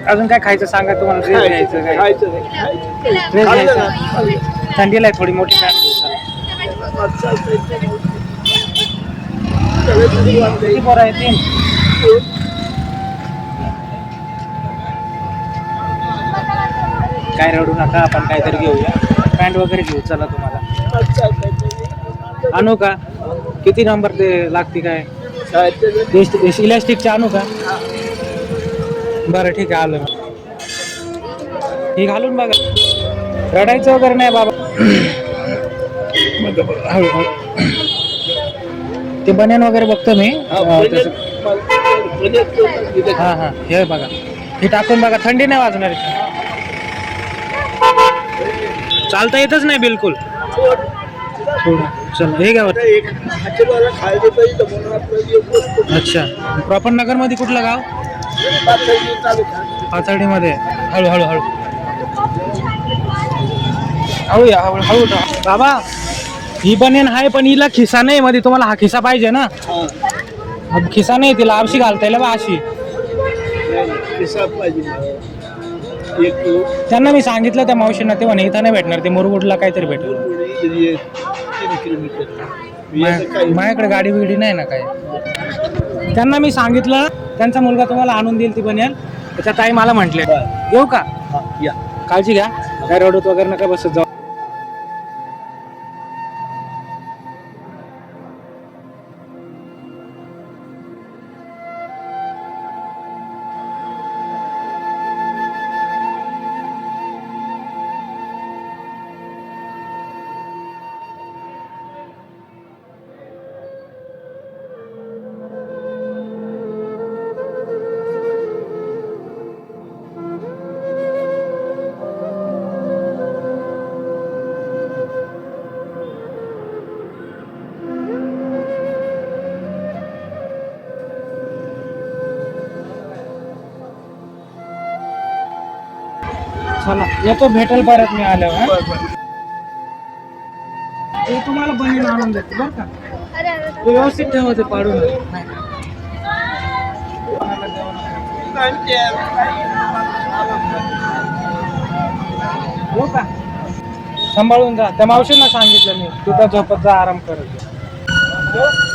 अजून काय खायचं सांगा तुम्हाला. ड्रेस घ्यायचं काय? ड्रेस घ्यायचा. थंडीला आहे थोडी मोठी पॅन्ट किती पोरं आहे? 3. काय रडू नका, आपण काहीतरी घेऊया. पॅन्ट वगैरे घेऊ. चला तुम्हाला आणू का? किती नंबर ते लागते काय? इलास्टिकचे आणू का? बरं ठीक आहे, आलं. ही घालून बघा. रडायचं वगैरे नाही बाबा. हळूहळू ते बनियान वगैरे बघतो मी. हां हां, हे बघा, हे टाकून बघा. थंडी नाही वाजणार. चालता येतच नाही बिलकुल. चल हे गाव. अच्छा, प्रॉपर नगर मध्ये कुठलं गाव? पाथर्डीमध्ये. हळूहळू हळू हळू या, हळू बाबा. ही बनेन आहे पण हिला खिसा नाही मध्ये. तुम्हाला हा खिसा पाहिजे ना? खिसा नाही तिला. आवशी घालता येईल बा अशी. त्यांना मी सांगितलं त्या मावशींना, ते म्हणे इथं नाही भेटणार, ते मुरगुडला काहीतरी भेटेल. माझ्याकडे गाडी बिडी नाही ना काय. त्यांना मी सांगितलं, त्यांचा मुलगा तुम्हाला आणून देईल ती बनेल. त्याच्या ताई मला म्हटले. येऊ का? या, काळजी घ्या. काय रडत वगैरे नका बसत जाऊ. चला येतो, भेटेल परत मी आल्यावर. ते तुम्हाला बनीन आणून देते बरं का. व्यवस्थित ठेवायचं पाडून. हो का? सांभाळून जा. त्या मावशींना सांगितलं मी, तिथं झोपत जा, आराम करत जा.